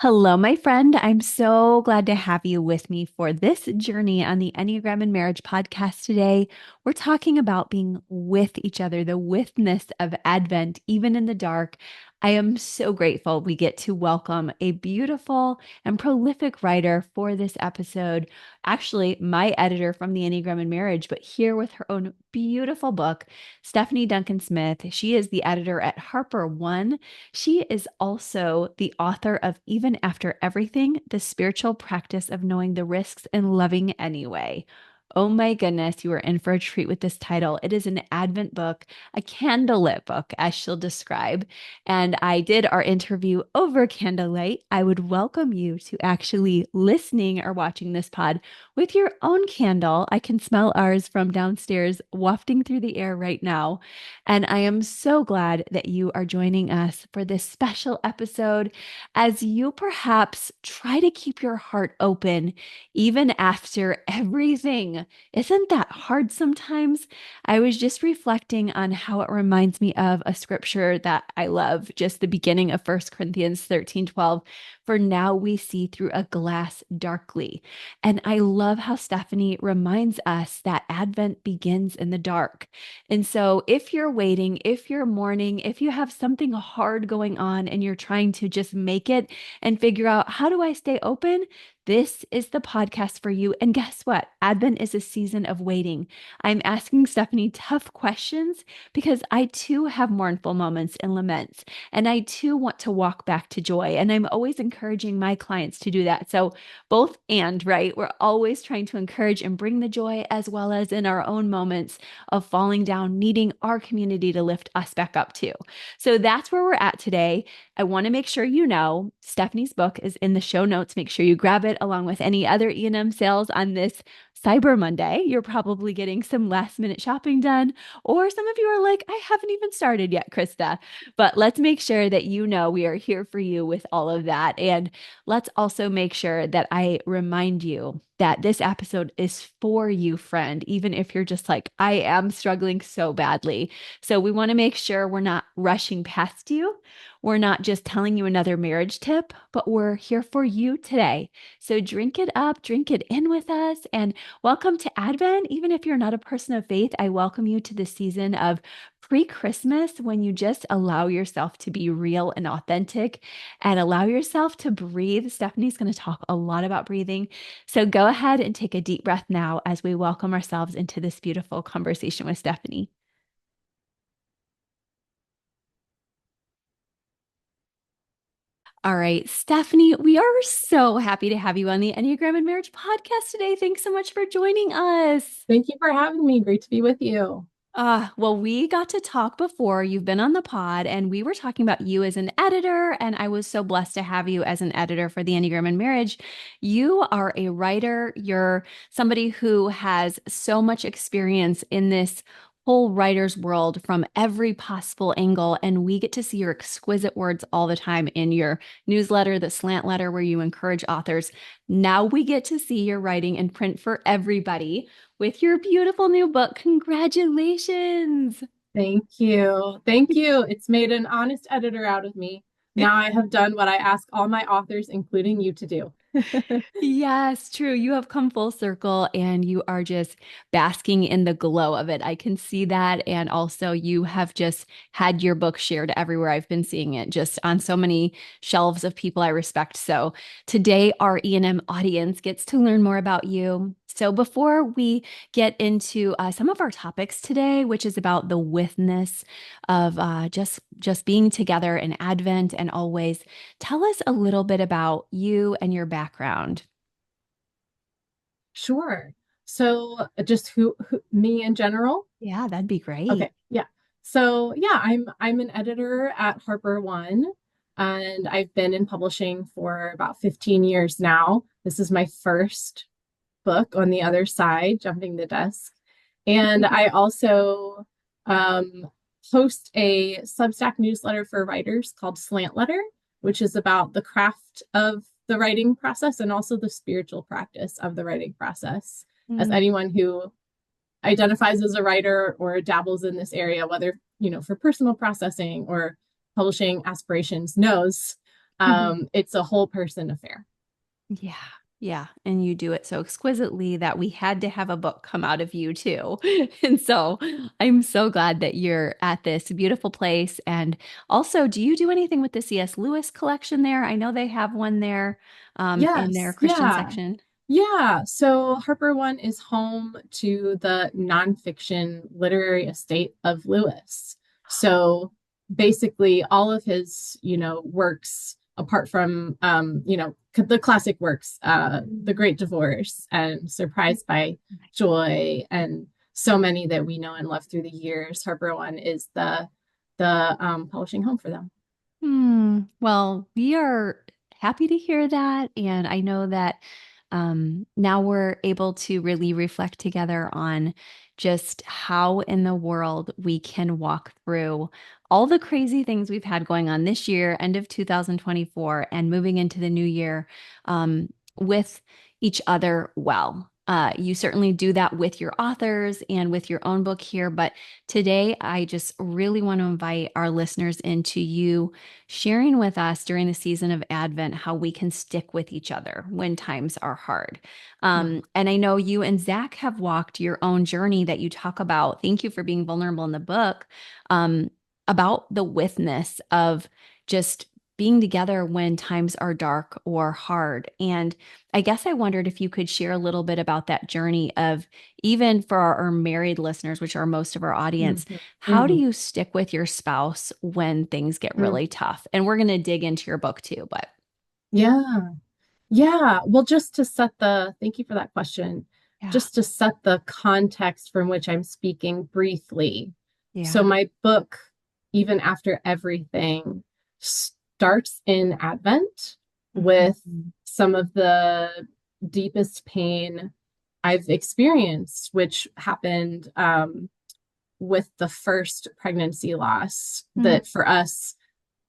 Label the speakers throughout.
Speaker 1: Hello, my friend. I'm so glad to have you with me for this journey on the Enneagram and Marriage podcast today. We're talking about being with each other, the withness of Advent, even in the dark. I am so grateful we get to welcome a beautiful and prolific writer for this episode. Actually, my editor from the Enneagram and Marriage, but here with her own beautiful book, Stephanie Duncan Smith. She is the editor at Harper One. She is also the author of Even After Everything, the spiritual practice of knowing the risks and loving anyway. Oh my goodness, you are in for a treat with this title. It is an Advent book, a candlelit book, as she'll describe. And I did our interview over candlelight. I would welcome you to actually listening or watching this pod with your own candle. I can smell ours from downstairs wafting through the air right now. And I am so glad that you are joining us for this special episode as you perhaps try to keep your heart open even after everything. Isn't that hard sometimes? I was just reflecting on how it reminds me of a scripture that I love, just the beginning of 1 Corinthians 13:12. For now we see through a glass darkly. And I love how Stephanie reminds us that Advent begins in the dark. And so, if you're waiting, if you're mourning, if you have something hard going on and you're trying to just make it and figure out how do I stay open, this is the podcast for you. And guess what? Advent is a season of waiting. I'm asking Stephanie tough questions because I too have mournful moments and laments, and I too want to walk back to joy. And I'm always encouraging my clients to do that. So, both and, right? We're always trying to encourage and bring the joy as well as in our own moments of falling down, needing our community to lift us back up too. So that's where we're at today. I want to make sure you know Stephanie's book is in the show notes. Make sure you grab it along with any other E&M sales on this Cyber Monday. You're probably getting some last minute shopping done, or some of you are like, I haven't even started yet, Krista. But let's make sure that you know we are here for you with all of that. And let's also make sure that I remind you that this episode is for you, friend, even if you're just like, I am struggling so badly. So we want to make sure we're not rushing past you. We're not just telling you another marriage tip, but we're here for you today. So drink it up, drink it in with us, and welcome to Advent. Even if you're not a person of faith, I welcome you to the season of pre-Christmas when you just allow yourself to be real and authentic and allow yourself to breathe. Stephanie's going to talk a lot about breathing. So go ahead and take a deep breath now as we welcome ourselves into this beautiful conversation with Stephanie. All right, Stephanie, we are so happy to have you on the Enneagram and Marriage podcast today. Thanks so much for joining us.
Speaker 2: Thank you for having me. Great to be with you.
Speaker 1: Well, we got to talk before. You've been on the pod, and we were talking about you as an editor, and I was so blessed to have you as an editor for the Enneagram and Marriage. You are a writer. You're somebody who has so much experience in this whole writer's world from every possible angle, and we get to see your exquisite words all the time in your newsletter, the Slant Letter, where you encourage authors. Now we get to see your writing in print for everybody with your beautiful new book. Congratulations.
Speaker 2: Thank you. Thank you. It's made an honest editor out of me. Now I have done what I ask all my authors, including you, to do.
Speaker 1: Yes, true. You have come full circle and you are just basking in the glow of it. I can see that. And also, you have just had your book shared everywhere. I've been seeing it just on so many shelves of people I respect. So, today, our E&M audience gets to learn more about you. So, before we get into some of our topics today, which is about the withness of just being together in Advent and always, tell us a little bit about you and your background.
Speaker 2: Sure. So just me in general?
Speaker 1: Yeah, that'd be
Speaker 2: Okay.
Speaker 1: great.
Speaker 2: Yeah. So yeah, I'm an editor at Harper One, and I've been in publishing for about 15 years now. This is my first book on the other side, jumping the desk. And I also um, host a Substack newsletter for writers called Slant Letter, which is about the craft of the writing process and also the spiritual practice of the writing process. As
Speaker 1: Mm.
Speaker 2: anyone who identifies as a writer or dabbles in this area, whether, for personal processing or publishing aspirations knows,
Speaker 1: Mhm.
Speaker 2: It's a whole person affair.
Speaker 1: Yeah. Yeah. And you do it so exquisitely that we had to have a book come out of you too. And so I'm so glad that you're at this beautiful place. And also, do you do anything with the C.S. Lewis collection there? I know they have one there in their
Speaker 2: Yes,
Speaker 1: Christian
Speaker 2: yeah.
Speaker 1: section.
Speaker 2: Yeah, so Harper One is home to the nonfiction literary estate of Lewis. So basically, all of his, works, apart from, the classic works, The
Speaker 1: Mm.
Speaker 2: Great Divorce and Surprised by Joy, and so many that we know and love through the years, Harper One is the publishing home for them.
Speaker 1: Well, we are happy to hear that. And I know that now we're able to really reflect together on just how in the world we can walk through all the crazy things we've had going on this year, end of 2024, and moving into the new year with each other well. You certainly do that with your authors and with your own book here, but today I just really want to invite our listeners into you sharing with us during the season of Advent how we can stick with each other when times are hard.
Speaker 2: Mhm.
Speaker 1: And I know you and Zach have walked your own journey that you talk about. Thank you for being vulnerable in the book about the witness of just being together when times are dark or hard. And I guess I wondered if you could share a little bit about that journey of even for our married listeners, which are most of our audience,
Speaker 2: Mhm.
Speaker 1: how do
Speaker 2: Mhm.
Speaker 1: you stick with your spouse when things get
Speaker 2: Mhm.
Speaker 1: really tough? And we're going to dig into your book too, but
Speaker 2: Yeah. Yeah, well, thank you for that question.
Speaker 1: yeah.
Speaker 2: Just to set the context from which I'm speaking briefly. So,
Speaker 1: Yeah.
Speaker 2: my book, even after everything, starts in Advent with
Speaker 1: Mhm.
Speaker 2: some of the deepest pain I've experienced, which happened with the first pregnancy loss
Speaker 1: Mm.
Speaker 2: that for us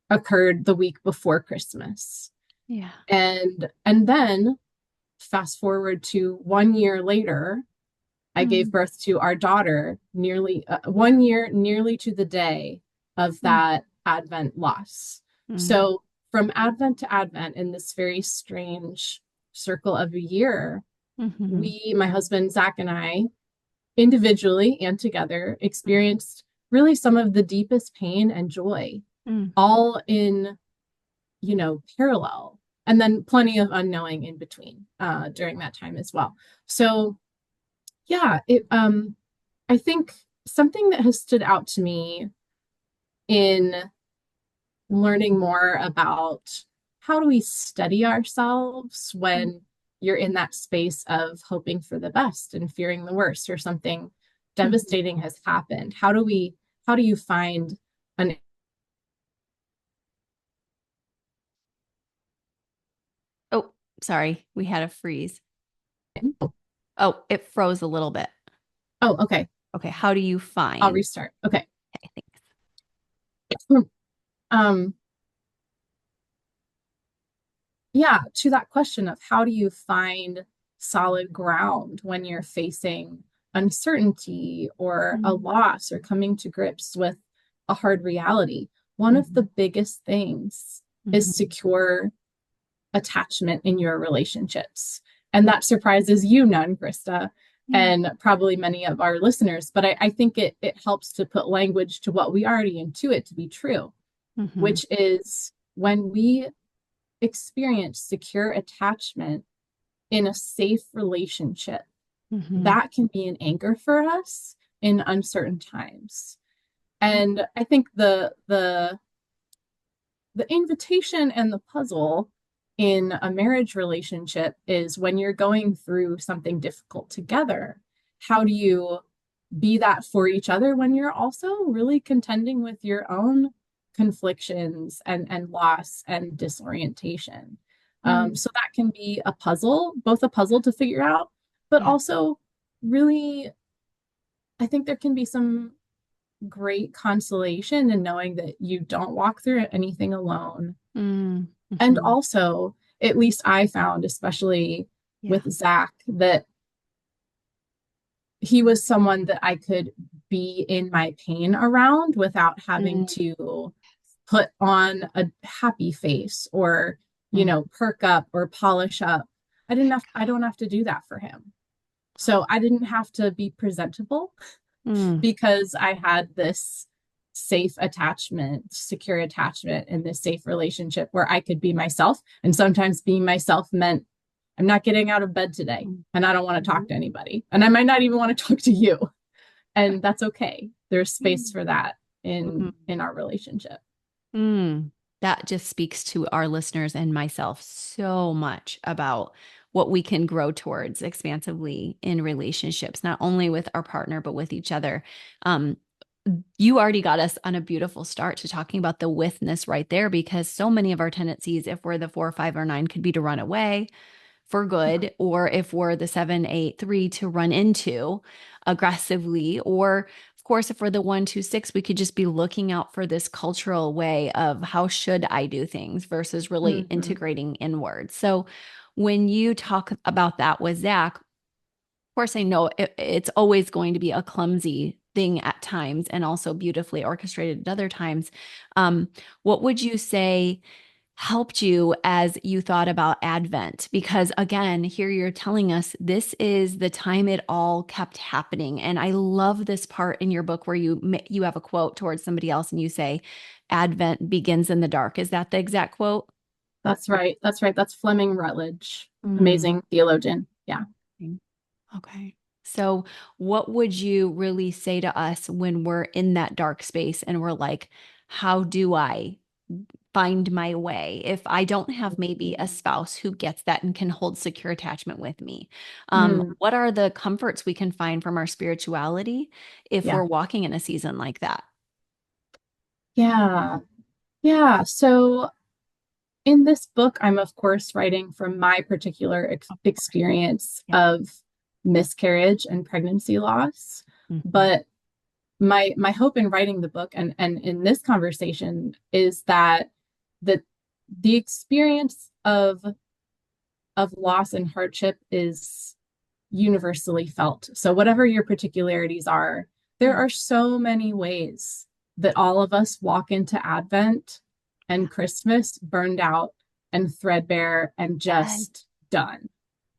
Speaker 2: occurred the week before Christmas.
Speaker 1: Yeah.
Speaker 2: And then fast forward to 1 year later, I gave
Speaker 1: Mm.
Speaker 2: birth to our daughter nearly 1 year, nearly to the day of
Speaker 1: Mm.
Speaker 2: that Advent loss.
Speaker 1: Mm.
Speaker 2: So from Advent to Advent, in this very strange circle of a year,
Speaker 1: Mhm.
Speaker 2: my husband Zach and I, individually and together, experienced really some of the deepest pain and joy,
Speaker 1: Mm.
Speaker 2: all in parallel, and then plenty of unknowing in between during that time as well. So yeah, it I think something that has stood out to me in learning more about how do we study ourselves
Speaker 1: Mm.
Speaker 2: when you're in that space of hoping for the best and fearing the worst, or something
Speaker 1: Mhm.
Speaker 2: devastating has happened. How do you find an
Speaker 1: Oh, sorry. We had a freeze. Oh, it froze a little bit.
Speaker 2: Oh, okay.
Speaker 1: Okay. How do you
Speaker 2: I'll
Speaker 1: find?
Speaker 2: restart. Okay.
Speaker 1: Okay, thanks.
Speaker 2: Um, yeah, to that question of how do you find solid ground when you're facing uncertainty or a
Speaker 1: Mm.
Speaker 2: loss or coming to grips with a hard reality, one of the
Speaker 1: Mhm.
Speaker 2: biggest things is
Speaker 1: Mhm.
Speaker 2: secure attachment in your relationships. And that surprises you none, Krista,
Speaker 1: Yeah.
Speaker 2: and probably many of our listeners. But I think it helps to put language to what we already intuit to be true,
Speaker 1: Mhm.
Speaker 2: which is when we experience secure attachment in a safe relationship,
Speaker 1: Mhm.
Speaker 2: that can be an anchor for us in uncertain times.
Speaker 1: Mm.
Speaker 2: And I think the invitation and the puzzle in a marriage relationship is when you're going through something difficult together, how do you be that for each other when you're also really contending with your own conflictions and loss and disorientation?
Speaker 1: Mm.
Speaker 2: So that can be a puzzle, both a puzzle to figure out, but
Speaker 1: Yeah.
Speaker 2: also really, I think there can be some great consolation in knowing that you don't walk through anything alone.
Speaker 1: Mm.
Speaker 2: And
Speaker 1: Mhm.
Speaker 2: also, at least I found, especially
Speaker 1: Yeah.
Speaker 2: with Zach, that he was someone that I could be in my pain around without having
Speaker 1: Mm.
Speaker 2: to put on a happy face or,
Speaker 1: Mm.
Speaker 2: perk up or polish up. I don't have to do that for him. So I didn't have to be presentable
Speaker 1: Mm.
Speaker 2: because I had this safe attachment, secure attachment in this safe relationship where I could be myself. And sometimes being myself meant I'm not getting out of bed today and I don't want to talk to anybody. And I might not even want to talk to you. And that's okay. There's space for that
Speaker 1: Mm.
Speaker 2: in our relationship.
Speaker 1: Mm. That just speaks to our listeners and myself so much about what we can grow towards expansively in relationships, not only with our partner, but with each other. Um, you already got us on a beautiful start to talking about the withness right there, because so many of our tendencies, if we're the 4, 5, or 9, could be to run away for
Speaker 2: Yeah.
Speaker 1: good, or if we're the 7, 8, 3, to run into aggressively, or of course, if we're the 1, 2, 6, we could just be looking out for this cultural way of how should I do things versus really
Speaker 2: Mm-hmm.
Speaker 1: integrating inward. So when you talk about that with Zach, of course, I know it's always going to be a clumsy thing at times and also beautifully orchestrated at other times. Um, what would you say helped you as you thought about Advent? Because again, here you're telling us this is the time it all kept happening. And I love this part in your book where you have a quote towards somebody else and you say, Advent begins in the dark. Is that the exact quote?
Speaker 2: That's right. That's right. That's Fleming Rutledge,
Speaker 1: Mm.
Speaker 2: amazing theologian. Yeah.
Speaker 1: Okay. So, what would you really say to us when we're in that dark space and we're like, how do I find my way if I don't have maybe a spouse who gets that and can hold secure attachment with me?
Speaker 2: Mm,
Speaker 1: What are the comforts we can find from our spirituality if
Speaker 2: yeah.
Speaker 1: we're walking in a season like that?
Speaker 2: Yeah. Yeah. So in this book, I'm of course writing from my particular experience
Speaker 1: Yeah.
Speaker 2: of miscarriage and pregnancy loss.
Speaker 1: Mhm.
Speaker 2: But my hope in writing the book and in this conversation is that the the experience of loss and hardship is universally felt. So whatever your particularities are, there
Speaker 1: Mm.
Speaker 2: are so many ways that all of us walk into Advent
Speaker 1: Yeah.
Speaker 2: and Christmas burned out and threadbare and
Speaker 1: Yes.
Speaker 2: just done.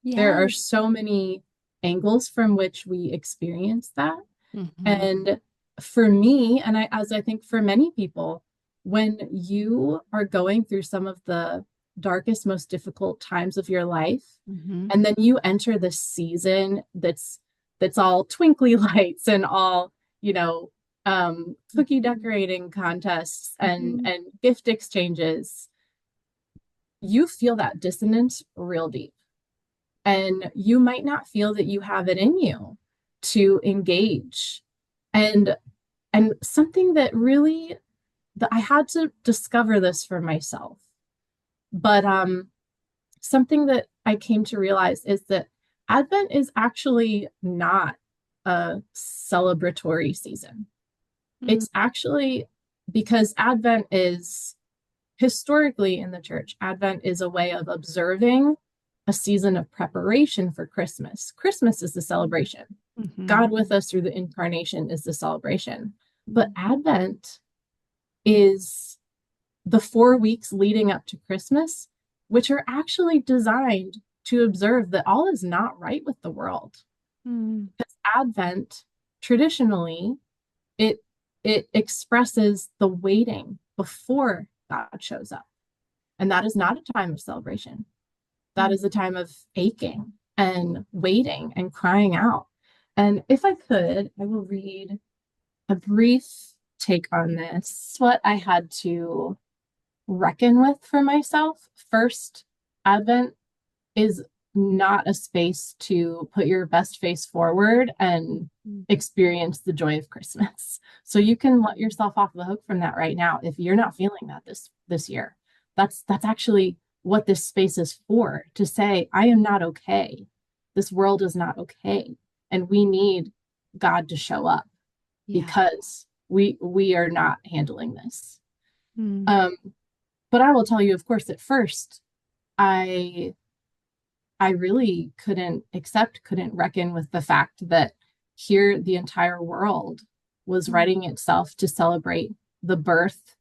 Speaker 2: There are
Speaker 1: Yes.
Speaker 2: so many angles from which we experience that.
Speaker 1: Mhm.
Speaker 2: And for me, and as I think for many people, when you are going through some of the darkest, most difficult times of your life,
Speaker 1: Mhm.
Speaker 2: and then you enter this season that's all twinkly lights and all, you know, cookie
Speaker 1: Mhm.
Speaker 2: decorating contests
Speaker 1: Mhm.
Speaker 2: and gift exchanges, you feel that dissonance real deep. And you might not feel that you have it in you to engage. And something that really that I had to discover this for myself. But something that I came to realize is that Advent is actually not a celebratory season.
Speaker 1: Mm.
Speaker 2: It's actually because Advent is historically in the church, Advent is a way of observing a season of preparation for Christmas. Christmas is the celebration. God
Speaker 1: Mhm.
Speaker 2: with us through the incarnation is the celebration. But
Speaker 1: Mhm.
Speaker 2: Advent is the 4 weeks leading up to Christmas, which are actually designed to observe that all is not right with the world.
Speaker 1: Mm.
Speaker 2: Because Advent, traditionally, it it expresses the waiting before God shows up. And that is not a time of celebration. That
Speaker 1: Mm.
Speaker 2: is a time of aching and waiting and crying out. And if I could, I will read a brief take on this, what I had to reckon with for myself. First, Advent is not a space to put your best face forward and
Speaker 1: Mm.
Speaker 2: experience the joy of Christmas. So you can let yourself off the hook from that right now if you're not feeling that this year. That's actually what this space is for, to say I am not okay. This world is not okay and we need God to show up
Speaker 1: Yeah.
Speaker 2: because we are not handling this.
Speaker 1: Mm.
Speaker 2: Um but I will tell you, of course, at first, I I really couldn't reckon with the fact that here the entire world was
Speaker 1: Mm.
Speaker 2: readying itself to celebrate the birth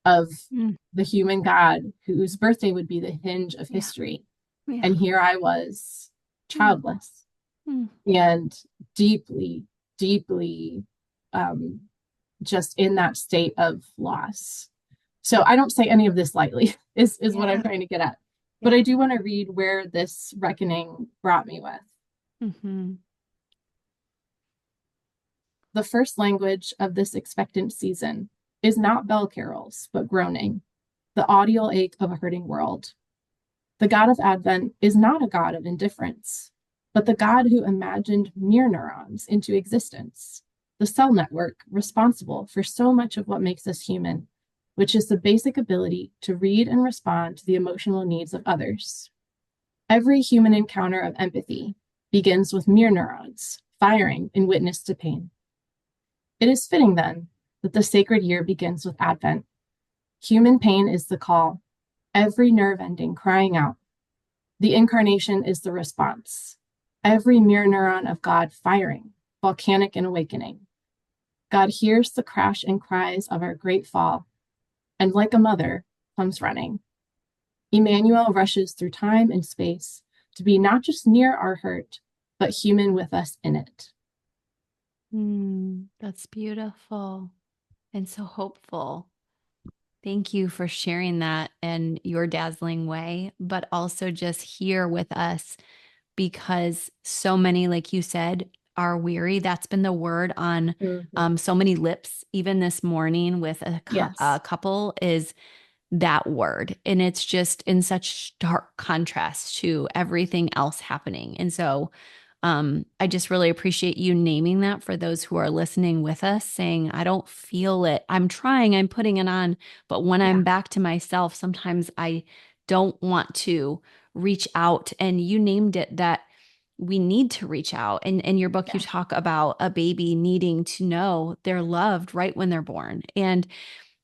Speaker 2: of
Speaker 1: Mm.
Speaker 2: the human God whose birthday would be the hinge of
Speaker 1: Yeah.
Speaker 2: history.
Speaker 1: Yeah.
Speaker 2: And here I was,
Speaker 1: Mm.
Speaker 2: childless
Speaker 1: Mm.
Speaker 2: and deeply, deeply um, just in that state of loss. So I don't say any of this lightly, is what I'm
Speaker 1: Yeah.
Speaker 2: trying to get at. But
Speaker 1: Yeah.
Speaker 2: I do want to read where this reckoning brought me with.
Speaker 1: Mm-hmm.
Speaker 2: The first language of this expectant season is not bell carols, but groaning, the audial ache of a hurting world. The God of Advent is not a God of indifference, but the God who imagined mirror neurons into existence, the cell network responsible for so much of what makes us human, which is the basic ability to read and respond to the emotional needs of others. Every human encounter of empathy begins with mirror neurons firing in witness to pain. It is fitting, then, that the sacred year begins with Advent. Human pain is the call, every nerve ending crying out. The incarnation is the response, every mirror neuron of God firing, volcanic and awakening. God hears the crash and cries of our great fall, and like a mother, comes running. Emmanuel rushes through time and space to be not just near our hurt, but human with us in it.
Speaker 1: That's beautiful and so hopeful. Thank you for sharing that in your dazzling way, but also just here with us because so many, like you said, are weary. That's been the word on
Speaker 2: Mm-hmm.
Speaker 1: so many lips, even this morning with a
Speaker 2: Yes.
Speaker 1: couple, is that word. And it's just in such stark contrast to everything else happening. And so I just really appreciate you naming that for those who are listening with us, saying, I don't feel it. I'm trying, I'm putting it on. But when
Speaker 2: Yeah.
Speaker 1: I'm back to myself, sometimes I don't want to reach out. And you named it that we need to reach out. And in your book, you
Speaker 2: Yeah.
Speaker 1: talk about a baby needing to know they're loved right when they're born. And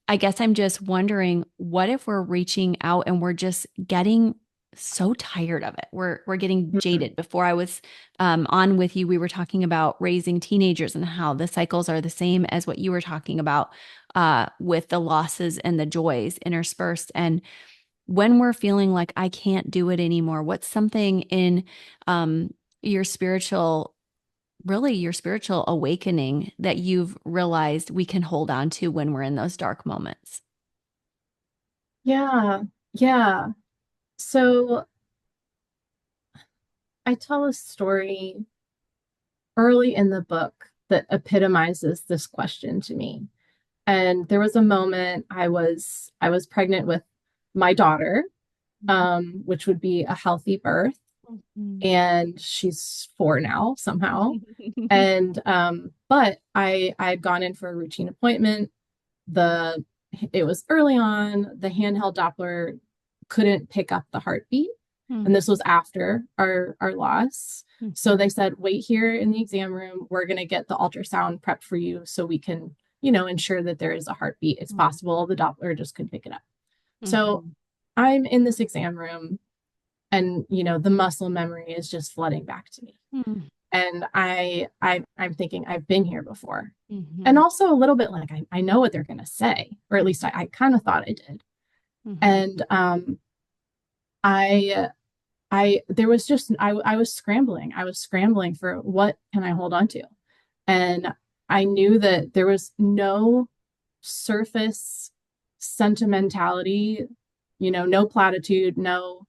Speaker 1: I guess I'm just wondering, what if we're reaching out and we're just getting so tired of it? We're getting
Speaker 2: Mm-hmm.
Speaker 1: jaded. Before I was on with you, we were talking about raising teenagers and how the cycles are the same as what you were talking about with the losses and the joys interspersed. And when we're feeling like I can't do it anymore, what's something in um, your spiritual really your spiritual awakening that you've realized we can hold on to when we're in those dark moments?
Speaker 2: Yeah. Yeah. So I tell a story early in the book that epitomizes this question to me. And there was a moment I was pregnant with my daughter, which would be a healthy birth,
Speaker 1: Mhm.
Speaker 2: and she's 4 now somehow. And but I'd gone in for a routine appointment. The It was early on. The handheld Doppler couldn't pick up the heartbeat, and this was after our loss. So
Speaker 1: Mhm.
Speaker 2: they said, wait here in the exam room. We're going to get the ultrasound prepped for you so we can, ensure that there is a heartbeat. It's
Speaker 1: Mhm.
Speaker 2: possible the Doppler just couldn't pick it up. So
Speaker 1: Mhm.
Speaker 2: I'm in this exam room, and the muscle memory is just flooding back to me.
Speaker 1: Mhm.
Speaker 2: And I'm thinking I've been here before. And
Speaker 1: Mhm.
Speaker 2: also a little bit like I know what they're gonna say, or at least I kind of thought I did.
Speaker 1: Mhm.
Speaker 2: And I there was just I was scrambling. I was scrambling for what can I hold on to. And I knew that there was no surface sentimentality, no platitude, none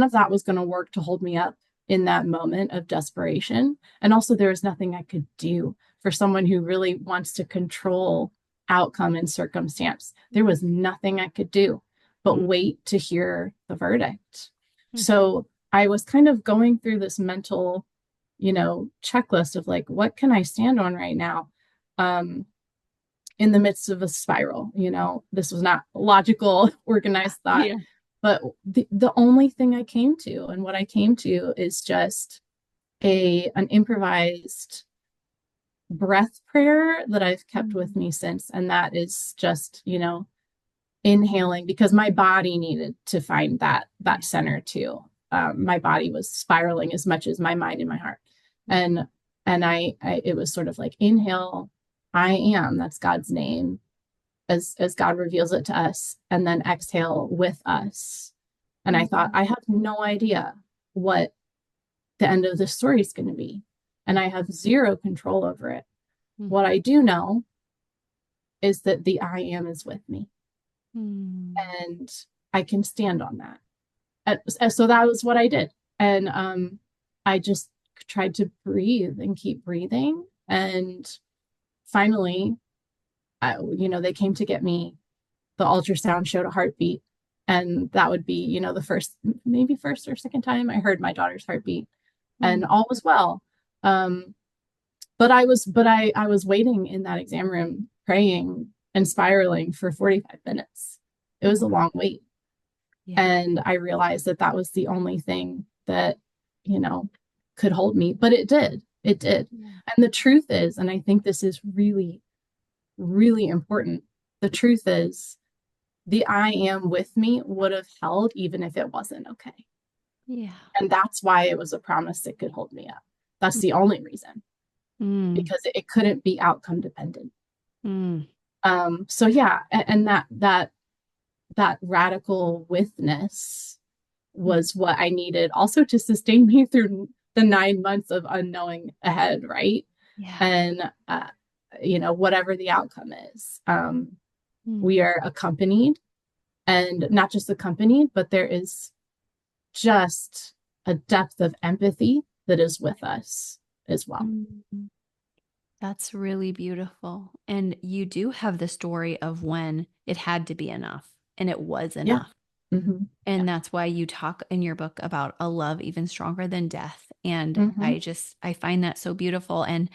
Speaker 2: of that was going to work to hold me up in that moment of desperation. And also, there was nothing I could do for someone who really wants to control outcome and circumstance. There was nothing I could do but wait to hear the verdict.
Speaker 1: Mhm.
Speaker 2: So I was kind of going through this mental, checklist of like, what can I stand on right now? In the midst of a spiral, this was not logical, organized thought.
Speaker 1: Yeah.
Speaker 2: But the only thing I came to, and what I came to, is just an improvised breath prayer that I've kept with
Speaker 1: Mhm.
Speaker 2: me since. And that is just, inhaling, because my body needed to find that
Speaker 1: Yeah.
Speaker 2: center too. My body was spiraling as much as my mind and my heart. And and I it was sort of like, inhale, I am, that's God's name. as God reveals it to us, and then exhale with us. And I thought,
Speaker 1: Mhm.
Speaker 2: I have no idea what the end of this story is going to be. And I have zero control over it. What I do know is that the I am is with me.
Speaker 1: Mhm.
Speaker 2: And I can stand on that. And so that was what I did. And I just tried to breathe and keep breathing. And finally, they came to get me. The ultrasound showed a heartbeat. And that would be, the maybe first or second time I heard my daughter's heartbeat, and
Speaker 1: Mhm.
Speaker 2: all was well. Um, but I was waiting in that exam room praying and spiraling for 45 minutes. It was a
Speaker 1: Oh,
Speaker 2: long wait.
Speaker 1: yeah.
Speaker 2: And I realized that that was the only thing that, you know, could hold me. But it did. It did.
Speaker 1: Yeah.
Speaker 2: And the truth is, and I think this is really, really important, the truth is, the I am with me would have held even if it wasn't okay.
Speaker 1: Yeah.
Speaker 2: And that's why it was a promise that could hold me up. That's the only reason,
Speaker 1: Mm.
Speaker 2: because it couldn't be outcome dependent.
Speaker 1: Mm.
Speaker 2: So yeah, and that radical witness
Speaker 1: Mm.
Speaker 2: was what I needed also to sustain me through the 9 months of unknowing ahead, right?
Speaker 1: Yeah.
Speaker 2: And whatever the outcome is,
Speaker 1: Mm.
Speaker 2: we are accompanied, and not just accompanied, but there is just a depth of empathy that is with us as well.
Speaker 1: Mm. That's really beautiful. And you do have the story of when it had to be enough and it was
Speaker 2: Yeah.
Speaker 1: enough.
Speaker 2: Mm-hmm. Yeah.
Speaker 1: And that's why you talk in your book about a love even stronger than death. And
Speaker 2: Mm-hmm.
Speaker 1: I find that so beautiful. And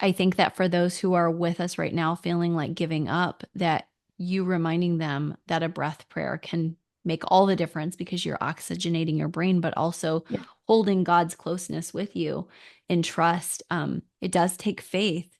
Speaker 1: I think that for those who are with us right now feeling like giving up, that you reminding them that a breath prayer can make all the difference because you're oxygenating your brain, but also
Speaker 2: Yeah.
Speaker 1: holding God's closeness with you in trust. It does take faith,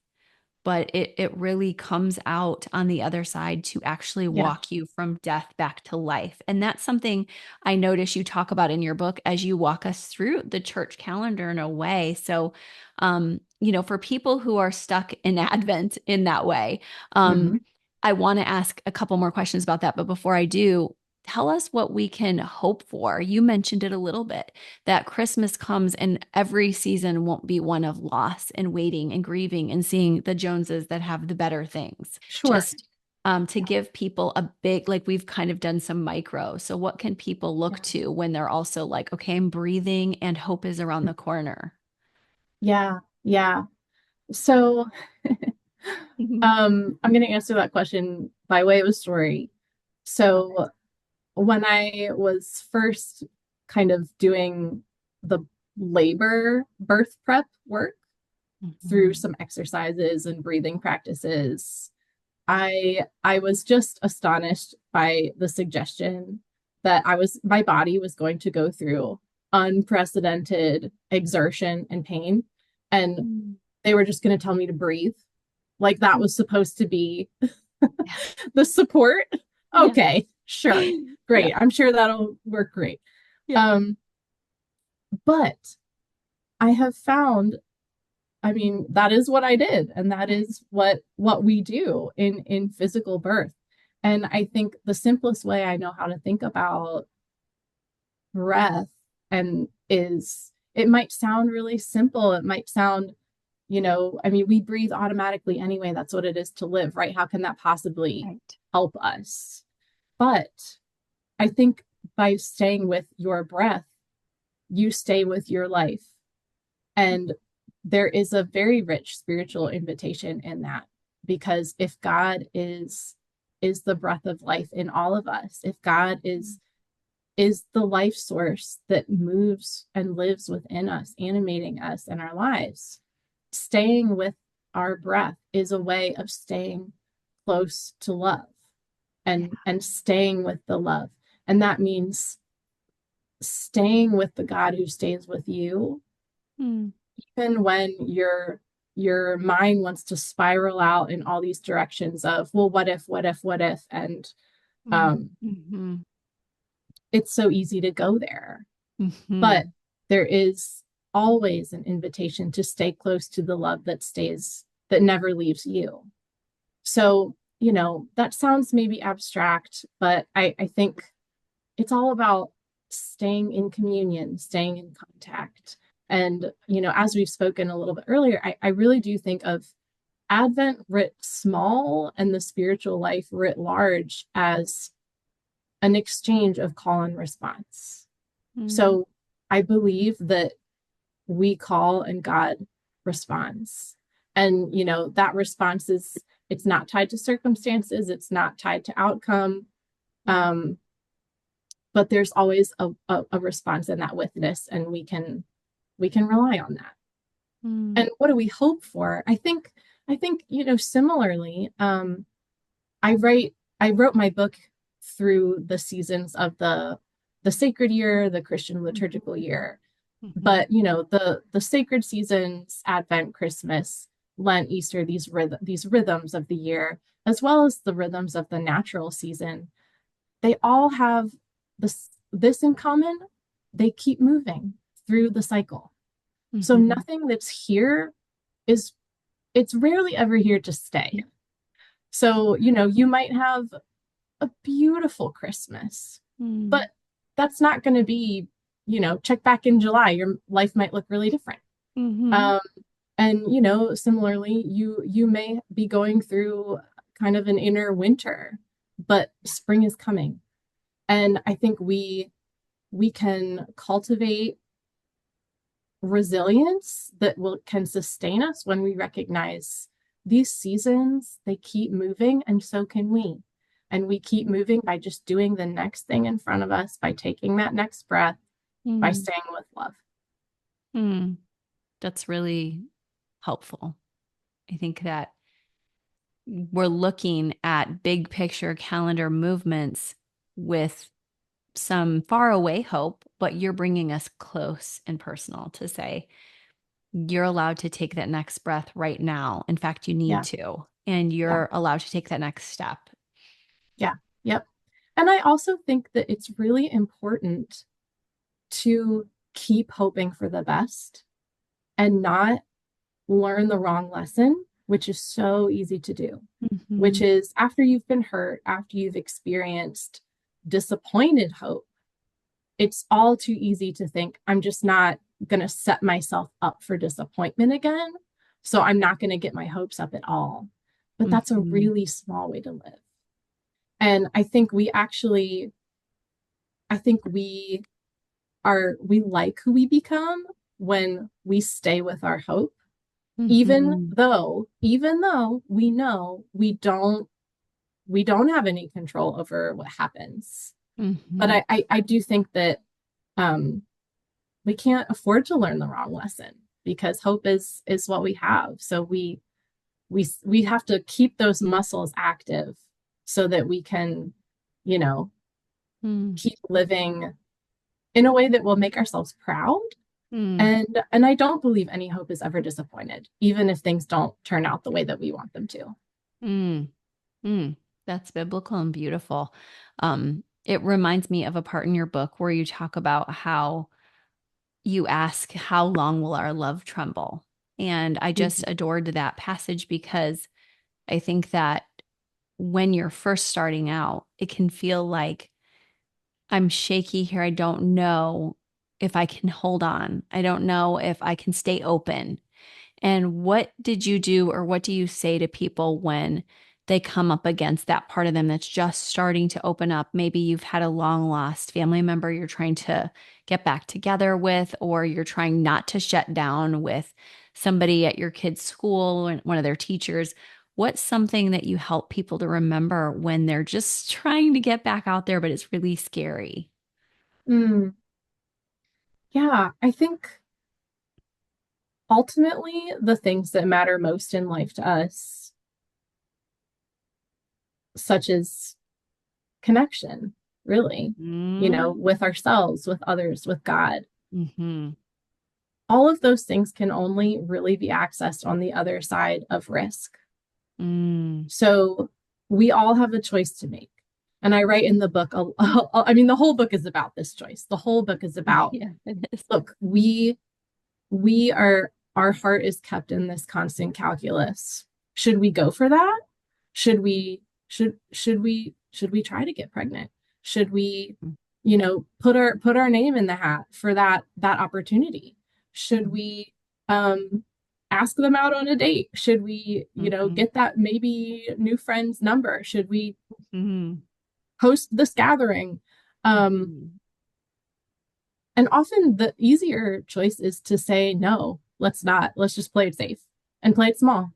Speaker 1: but it really comes out on the other side to actually
Speaker 2: Yeah.
Speaker 1: walk you from death back to life. And that's something I notice you talk about in your book as you walk us through the church calendar in a way. So, for people who are stuck in Advent in that way,
Speaker 2: Mm-hmm.
Speaker 1: I want to ask a couple more questions about that. But before I do, tell us what we can hope for. You mentioned it a little bit that Christmas comes and every season won't be one of loss and waiting and grieving and seeing the Joneses that have the better things.
Speaker 2: Sure.
Speaker 1: Just to give people a big, like we've kind of done some micro. So, what can people look
Speaker 2: Yeah.
Speaker 1: to when they're also like, okay, I'm breathing and hope is around the corner?
Speaker 2: Yeah. Yeah. So I'm going to answer that question by way of a story.
Speaker 1: Love it.
Speaker 2: So when I was first kind of doing the labor birth prep work through
Speaker 1: Mhm.
Speaker 2: some exercises and breathing practices, I was just astonished by the suggestion that my body was going to go through unprecedented exertion and pain, and
Speaker 1: Mm.
Speaker 2: they were just going to tell me to breathe. Like that was supposed to be
Speaker 1: Yeah.
Speaker 2: the support.
Speaker 1: Yeah.
Speaker 2: Okay, sure.
Speaker 1: Yeah.
Speaker 2: Great. I'm sure that'll work great.
Speaker 1: Yeah.
Speaker 2: Um, but I have found, I mean, that is what I did, and that
Speaker 1: Yeah.
Speaker 2: is what we do in physical birth. And I think the simplest way I know how to think about breath and is, it might sound really simple. It might sound, I mean, we breathe automatically anyway. That's what it is to live, right? How can that possibly
Speaker 1: Right.
Speaker 2: help us? But I think by staying with your breath, you stay with your life. And there is a very rich spiritual invitation in that, because if God is the breath of life in all of us, if God is the life source that moves and lives within us, animating us in our lives, staying with our breath is a way of staying close to love,
Speaker 1: Yeah.
Speaker 2: and staying with the love. And that means staying with the God who stays with you,
Speaker 1: Mm.
Speaker 2: even when your mind wants to spiral out in all these directions of, well, what if, and
Speaker 1: Mm.
Speaker 2: um
Speaker 1: Mhm.
Speaker 2: it's so easy to go there. But
Speaker 1: Mhm.
Speaker 2: there is always an invitation to stay close to the love that never leaves you. So that sounds maybe abstract, but I think it's all about staying in communion, staying in contact. And, as we've spoken a little bit earlier, I really do think of Advent writ small and the spiritual life writ large as an exchange of call and response.
Speaker 1: Mm,
Speaker 2: So I believe that we call and God responds. And, that response it's not tied to circumstances, it's not tied to outcome. Um, but there's always a response in that witness, and we can rely on that.
Speaker 1: mm,
Speaker 2: And what do we hope for? I think similarly, I wrote my book through the seasons of the sacred year, the Christian liturgical year.
Speaker 1: mhm,
Speaker 2: But the sacred seasons, Advent, Christmas, Lent, Easter, these rhythms of the year, as well as the rhythms of the natural season, they all have this in common. They keep moving through the cycle. So
Speaker 1: mhm,
Speaker 2: nothing that's here is it's rarely ever here to stay. So, you might have a beautiful Christmas,
Speaker 1: mm,
Speaker 2: but that's not going to be, check back in July. Your life might look really different.
Speaker 1: mhm,
Speaker 2: Um, and similarly, you may be going through kind of an inner winter, but spring is coming. And I think we can cultivate resilience that will can sustain us when we recognize these seasons, they keep moving, and so can we. And we keep moving by just doing the next thing in front of us, by taking that next breath, by
Speaker 1: mm,
Speaker 2: staying with love.
Speaker 1: mm. That's really helpful. I think that we're looking at big picture calendar movements with some far away hope, but you're bringing us close and personal to say, you're allowed to take that next breath right now. In fact, you need
Speaker 2: Yeah,
Speaker 1: to, and
Speaker 2: yeah,
Speaker 1: you're allowed to take that next step.
Speaker 2: yeah, yep. And I also think that it's really important to keep hoping for the best and not learn the wrong lesson, which is so easy to do, which
Speaker 1: Mhm,
Speaker 2: is after you've been hurt, after you've experienced disappointed hope, it's all too easy to think, I'm just not going to set myself up for disappointment again. So I'm not going to get my hopes up at all. But that's a
Speaker 1: mhm,
Speaker 2: really small way to live. And I think we like who we become when we stay with our hope, even
Speaker 1: mhm,
Speaker 2: though we know we don't have any control over what happens. But
Speaker 1: mhm,
Speaker 2: I do think that um, we can't afford to learn the wrong lesson because hope is what we have. So we have to keep those muscles active so that we can, you know,
Speaker 1: mm,
Speaker 2: keep living in a way that will make ourselves proud.
Speaker 1: mm,
Speaker 2: And I don't believe any hope is ever disappointed, even if things don't turn out the way that we want them to.
Speaker 1: mm, mm. That's biblical and beautiful. It reminds me of a part in your book where you talk about how you ask, how long will our love tremble? And I just
Speaker 2: Mhm.
Speaker 1: adored that passage because I think that when you're first starting out, it can feel like I'm shaky here. I don't know if I can hold on. I don't know if I can stay open. And what did you do, or what do you say to people when they come up against that part of them that's just starting to open up? Maybe you've had a long lost family member you're trying to get back together with, or you're trying not to shut down with somebody at your kid's school or one of their teachers. What's something that you help people to remember when they're just trying to get back out there, but it's really scary?
Speaker 2: Mm, yeah, I think ultimately the things that matter most in life to us, such as connection, really,
Speaker 1: Mm-hmm.
Speaker 2: with ourselves, with others, with God,
Speaker 1: Mm-hmm.
Speaker 2: all of those things can only really be accessed on the other side of risk.
Speaker 1: Mm.
Speaker 2: So we all have a choice to make. And I write in the book, I mean, the whole book is about this choice. The whole book is about,
Speaker 1: Yeah, it is.
Speaker 2: look, our heart is kept in this constant calculus. Should we go for that? Should we should we try to get pregnant? Should we, put our name in the hat for that opportunity? Should
Speaker 1: Mhm.
Speaker 2: we ask them out on a date? Should we,
Speaker 1: Mhm.
Speaker 2: get that maybe new friend's number? Should we
Speaker 1: Mhm.
Speaker 2: host this gathering? Um,
Speaker 1: Mhm.
Speaker 2: and often the easier choice is to say no, let's not. Let's just play it safe and play it small.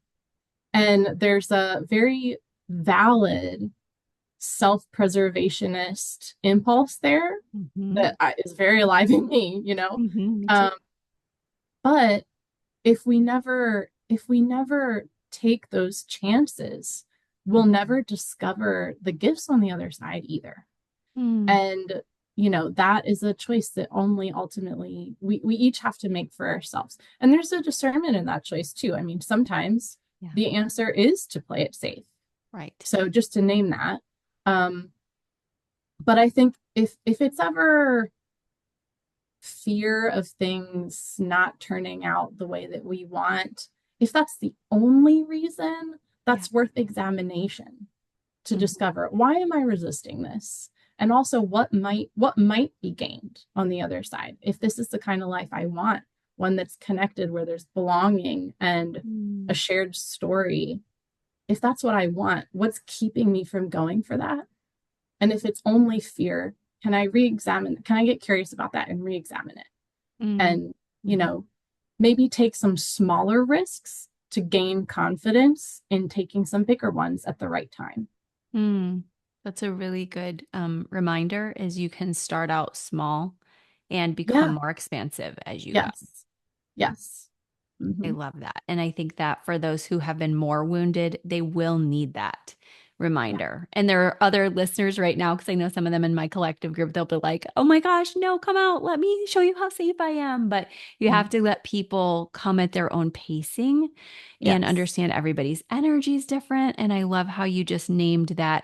Speaker 2: And there's a very valid self-preservationist impulse there
Speaker 1: Mhm.
Speaker 2: that is very alive in me,
Speaker 1: Mhm. Me too.
Speaker 2: Um, but if we never take those chances, we'll
Speaker 1: Mhm.
Speaker 2: never discover the gifts on the other side either.
Speaker 1: Mm.
Speaker 2: And that is a choice that only ultimately we each have to make for ourselves. And there's a discernment in that choice too. I mean, sometimes
Speaker 1: Yeah.
Speaker 2: the answer is to play it safe.
Speaker 1: Right.
Speaker 2: So just to name that. Um, but I think if it's ever fear of things not turning out the way that we want, if that's the only reason,
Speaker 1: Yeah.
Speaker 2: that's worth examination to
Speaker 1: Mhm.
Speaker 2: discover, why am I resisting this? And also what might be gained on the other side if this is the kind of life I want, one that's connected, where there's belonging and a
Speaker 1: Mm.
Speaker 2: shared story. If that's what I want, what's keeping me from going for that? And if it's only fear, can I get curious about that and re-examine it?
Speaker 1: Mm.
Speaker 2: And, you
Speaker 1: Mhm.
Speaker 2: know, maybe take some smaller risks to gain confidence in taking some bigger ones at the right time.
Speaker 1: Mm. That's a really good reminder is you can start out small and become
Speaker 2: Yeah.
Speaker 1: more expansive as you go.
Speaker 2: Yes. Yes.
Speaker 1: I
Speaker 2: Mm-hmm.
Speaker 1: love that. And I think that for those who have been more wounded, they will need that
Speaker 2: Yeah.
Speaker 1: reminder. And there are other listeners right now, because I know some of them in my collective group, they'll be like, oh my gosh, no, come out. Let me show you how safe I am. But you have
Speaker 2: Mm.
Speaker 1: to let people come at their own pacing and
Speaker 2: Yes.
Speaker 1: understand everybody's energy is different. And I love how you just named that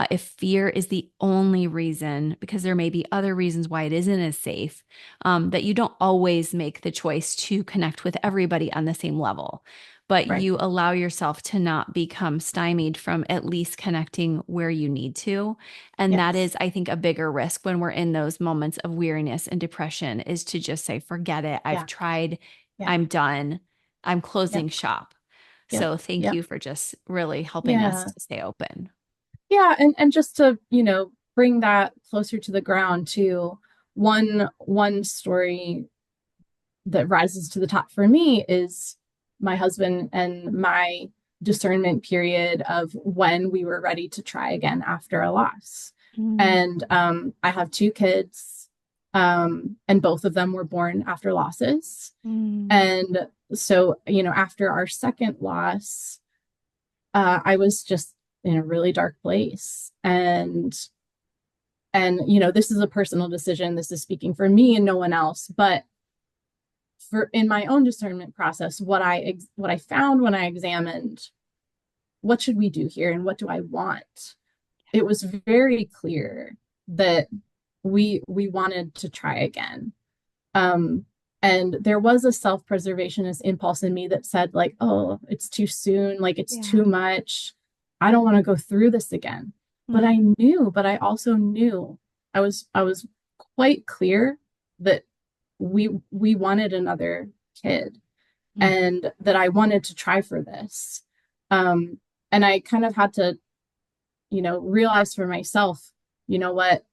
Speaker 1: if fear is the only reason, because there may be other reasons why it isn't as safe, that you don't always make the choice to connect with everybody on the same level, but
Speaker 2: Right.
Speaker 1: you allow yourself to not become stymied from at least connecting where you need to. And that
Speaker 2: Yes.
Speaker 1: is, I think, a bigger risk when we're in those moments of weariness and depression is to just say, forget it. I've
Speaker 2: Yeah.
Speaker 1: tried.
Speaker 2: Yeah.
Speaker 1: I'm done. I'm
Speaker 2: Yep.
Speaker 1: closing shop.
Speaker 2: Yep.
Speaker 1: So thank
Speaker 2: Yep.
Speaker 1: you for just really helping us
Speaker 2: Yeah.
Speaker 1: to stay open.
Speaker 2: Yeah. And just to, bring that closer to the ground too, one story that rises to the top for me is my husband and my discernment period of when we were ready to try again after a loss.
Speaker 1: Mm,
Speaker 2: And I have two kids, and both of them were born after losses.
Speaker 1: mm,
Speaker 2: And so, after our second loss, I was just in a really dark place. And this is a personal decision. This is speaking for me and no one else. But for in my own discernment process, what I found when I examined what should we do here and what do I want, it was very clear that we wanted to try again. Um, and there was a self-preservationist impulse in me that said, like, oh, it's too soon, like it's
Speaker 1: yeah.
Speaker 2: too much. I don't want to go through this again.
Speaker 1: Mm,
Speaker 2: But I also knew I was quite clear that we wanted another kid
Speaker 1: mm,
Speaker 2: and that I wanted to try for this. Um, and I kind of had to, realize for myself, what,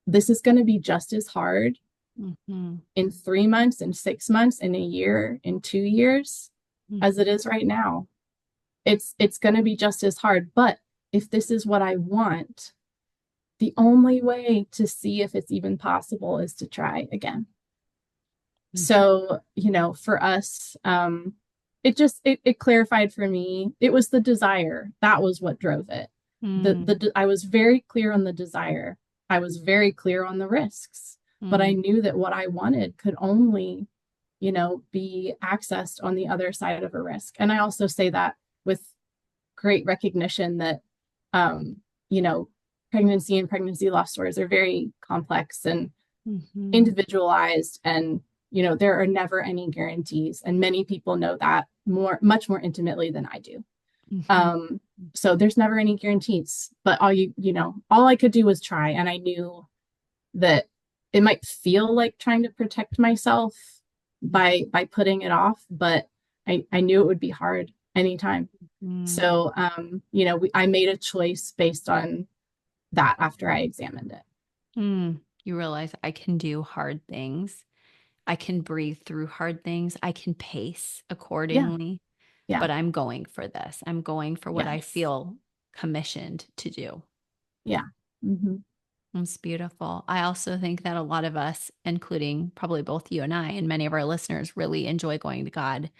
Speaker 2: this is going to be just as hard
Speaker 1: mm,
Speaker 2: in 3 months, in 6 months, in a year, in 2 years
Speaker 1: mm,
Speaker 2: as it is right now. It's going to be just as hard. But if this is what I want, the only way to see if it's even possible is to try again.
Speaker 1: mm,
Speaker 2: So, for us, it clarified for me. It was the desire. That was what drove it.
Speaker 1: mm,
Speaker 2: I was very clear on the desire. I was very clear on the risks, but I
Speaker 1: mm.
Speaker 2: knew that what I wanted could only, be accessed on the other side of a risk. And I also say that with great recognition that, um, you know, pregnancy and pregnancy loss stories are very complex and
Speaker 1: Mhm.
Speaker 2: individualized, and there are never any guarantees, and many people know that much more intimately than I do.
Speaker 1: Mhm.
Speaker 2: Um, so there's never any guarantees, but all I could do was try. And I knew that it might feel like trying to protect myself by putting it off, but I knew it would be hard anytime.
Speaker 1: Mm.
Speaker 2: So, I made a choice based on that after I examined it.
Speaker 1: Mm. You realize I can do hard things. I can breathe through hard things. I can pace
Speaker 2: Yeah,
Speaker 1: accordingly,
Speaker 2: yeah,
Speaker 1: but I'm going for this. I'm going for what I
Speaker 2: yes,
Speaker 1: feel commissioned to do.
Speaker 2: yeah, hmm
Speaker 1: It's beautiful. I also think that a lot of us, including probably both you and I, and many of our listeners, really enjoy going to God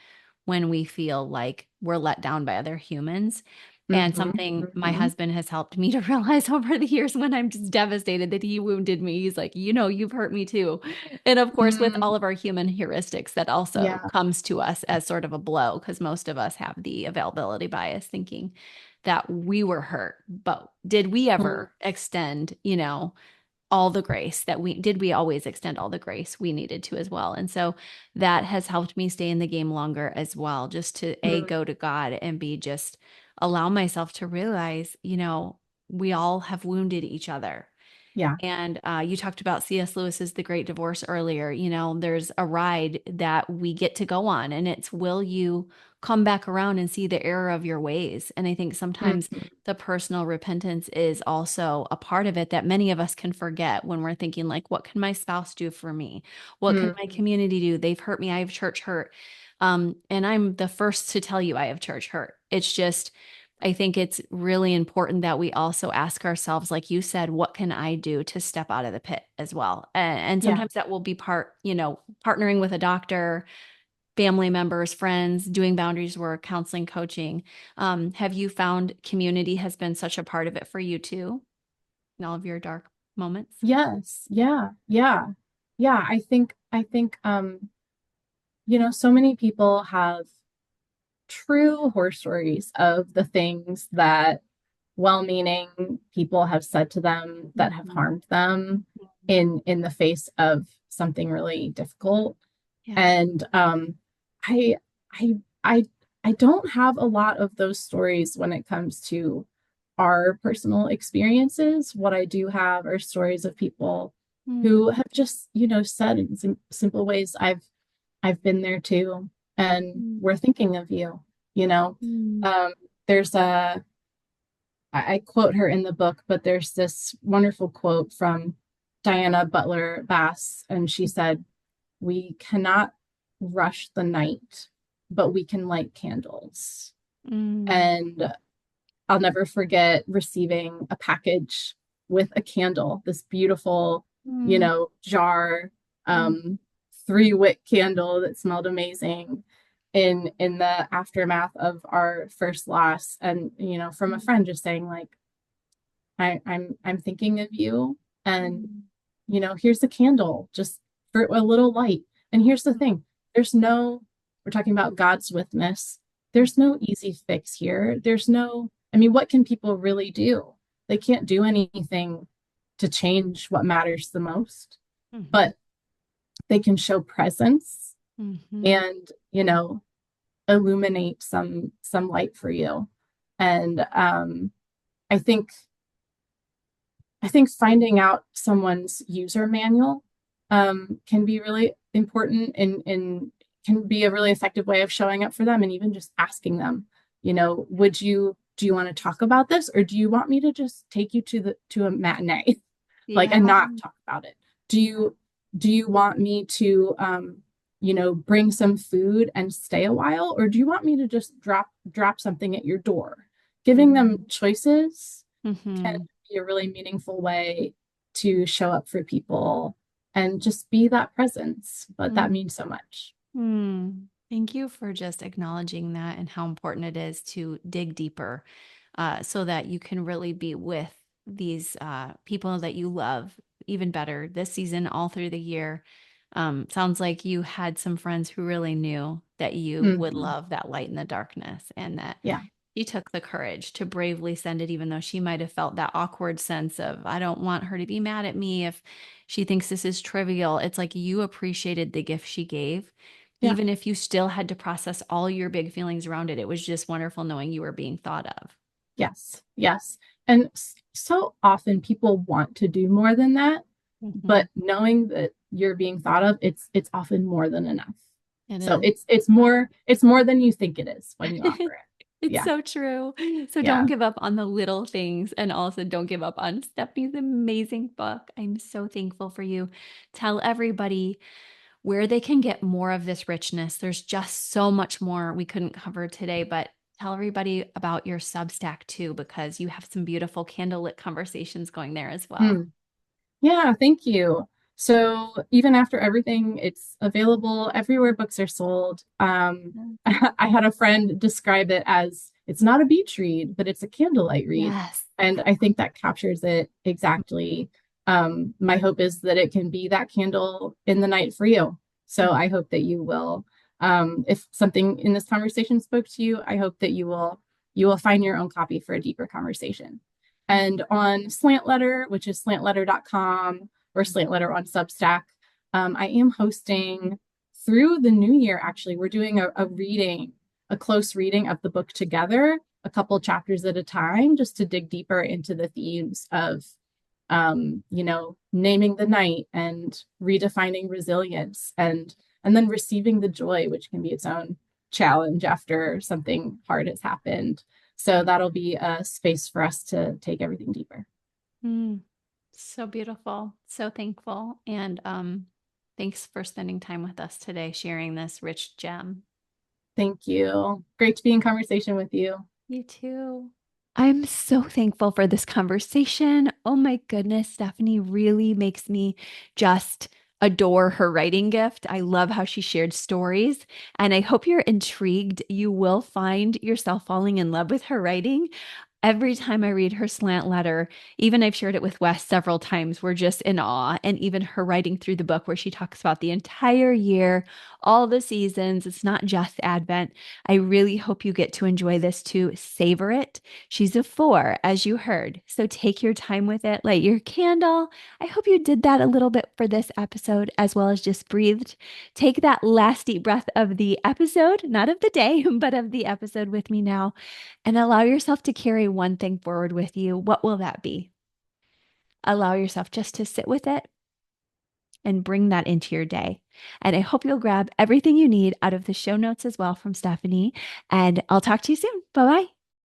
Speaker 1: when we feel like we're let down by other humans. And
Speaker 2: hmm
Speaker 1: something my
Speaker 2: hmm
Speaker 1: husband has helped me to realize over the years when I'm just devastated that he wounded me. He's like, you've hurt me too. And of course, with
Speaker 2: mm
Speaker 1: all of our human heuristics, that also
Speaker 2: Yeah.
Speaker 1: comes to us as sort of a blow because most of us have the availability bias thinking that we were hurt. But did we
Speaker 2: mm
Speaker 1: ever extend, all the grace that we always extend all the grace we needed to as well. And so that has helped me stay in the game longer as well, just to
Speaker 2: mm.
Speaker 1: go to God and just allow myself to realize, we all have wounded each other.
Speaker 2: Yeah.
Speaker 1: And you talked about C.S. Lewis's The Great Divorce earlier. There's a ride that we get to go on, and it's will you come back around and see the error of your ways? And I think sometimes
Speaker 2: hmm
Speaker 1: the personal repentance is also a part of it that many of us can forget when we're thinking, like, what can my spouse do for me? What can my
Speaker 2: hmm
Speaker 1: community do? They've hurt me. I have church hurt. And I'm the first to tell you I have church hurt. It's just, I think it's really important that we also ask ourselves, like you said, what can I do to step out of the pit as well? And
Speaker 2: Yeah.
Speaker 1: sometimes that will be partnering with a doctor, family members, friends, doing boundaries work, counseling, coaching. Have you found community has been such a part of it for you too, in all of your dark moments?
Speaker 2: Yes. Yeah. Yeah. Yeah. So many people have true horror stories of the things that well-meaning people have said to them that have
Speaker 1: Mhm.
Speaker 2: harmed them in the face of something really difficult.
Speaker 1: Yeah.
Speaker 2: And I I I I don't have a lot of those stories when it comes to our personal experiences. What I do have are stories of people who
Speaker 1: Mm.
Speaker 2: have just, said in simple ways, I've been there too, and we're
Speaker 1: Mm.
Speaker 2: thinking of you, you know.
Speaker 1: Mm.
Speaker 2: Um, there's a I quote her in the book, but there's this wonderful quote from Diana Butler Bass, and she said, "We cannot rush the night, but we can light candles."
Speaker 1: Mm.
Speaker 2: And I'll never forget receiving a package with a candle, this beautiful,
Speaker 1: Mm.
Speaker 2: jar,
Speaker 1: Mm.
Speaker 2: um, 3-wick candle that smelled amazing in the aftermath of our first loss. And, from a friend just saying, like, I'm thinking of you, and
Speaker 1: Mm.
Speaker 2: here's a candle just for a little light. And here's the thing, there's no, we're talking about God's witness.
Speaker 1: Mm.
Speaker 2: There's no easy fix here. There's no, I mean, what can people really do? They can't do anything to change what matters the most,
Speaker 1: Mhm.
Speaker 2: but they can show presence
Speaker 1: Mhm.
Speaker 2: and, illuminate some light for you. And I think I think finding out someone's user manual can be really important and can be a really effective way of showing up for them, and even just asking them, do you want to talk about this, or do you want me to just take you to a matinee, like,
Speaker 1: Yeah.
Speaker 2: and not talk about it? Do you want me to bring some food and stay a while, or do you want me to just drop something at your door? Giving them choices can
Speaker 1: Mhm.
Speaker 2: be a really meaningful way to show up for people and just be that presence. But that means so much.
Speaker 1: Thank you for just acknowledging that and how important it is to dig deeper so that you can really be with these people that you love even better this season, all through the year. Sounds like you had some friends who really knew that you would
Speaker 2: Mm-hmm.
Speaker 1: love that light in the darkness and that
Speaker 2: Yeah.
Speaker 1: she took the courage to bravely send it, even though she might have felt that awkward sense of, I don't want her to be mad at me if she thinks this is trivial. It's like you appreciated the gift she gave
Speaker 2: Yeah.
Speaker 1: even if you still had to process all your big feelings around it, it was just wonderful knowing you were being thought of.
Speaker 2: Yes. Yes. And so often people want to do more than that,
Speaker 1: Mhm.
Speaker 2: but knowing that you're being thought of, it's often more than enough.
Speaker 1: It
Speaker 2: So
Speaker 1: is.
Speaker 2: it's more than you think it is when you offer it.
Speaker 1: It's
Speaker 2: Yeah.
Speaker 1: so true. So don't
Speaker 2: Yeah.
Speaker 1: give up on the little things and also don't give up on Stephanie's amazing book. I'm so thankful for you. Tell everybody where they can get more of this richness. There's just so much more we couldn't cover today, but tell everybody about your Substack too, because you have some beautiful candlelit conversations going there as well.
Speaker 2: Mm. Yeah, thank you. So even after everything, it's available everywhere books are sold. I had a friend describe it as it's not a beach read, but it's a candlelight read.
Speaker 1: Yes.
Speaker 2: And I think that captures it exactly. My hope is that it can be that candle in the night for you. So I hope that you will, if something in this conversation spoke to you, I hope that you will find your own copy for a deeper conversation. And on Slant Letter, which is slantletter.com or Slant Letter on Substack, I am hosting through the new year, actually. We're doing a reading, a close reading of the book together, a couple chapters at a time, just to dig deeper into the themes of, naming the night and redefining resilience and then receiving the joy, which can be its own challenge after something hard has happened. So that'll be a space for us to take everything deeper.
Speaker 1: Mm, so beautiful. So thankful. And thanks for spending time with us today, sharing this rich gem.
Speaker 2: Thank you. Great to be in conversation with you.
Speaker 1: You too. I'm so thankful for this conversation. Oh my goodness, Stephanie really makes me just adore her writing gift. I love how she shared stories, and I hope you're intrigued. You will find yourself falling in love with her writing. Every time I read her slant letter, even I've shared it with Wes several times, we're just in awe. And even her writing through the book where she talks about the entire year, all the seasons, it's not just Advent. I really hope you get to enjoy this too. Savor it. She's a 4, as you heard. So take your time with it, light your candle. I hope you did that a little bit for this episode, as well as just breathed. Take that last deep breath of the episode, not of the day, but of the episode with me now, and allow yourself to carry one thing forward with you. What will that be? Allow yourself just to sit with it and bring that into your day. And I hope you'll grab everything you need out of the show notes as well from Stephanie. And I'll talk to you soon. Bye bye.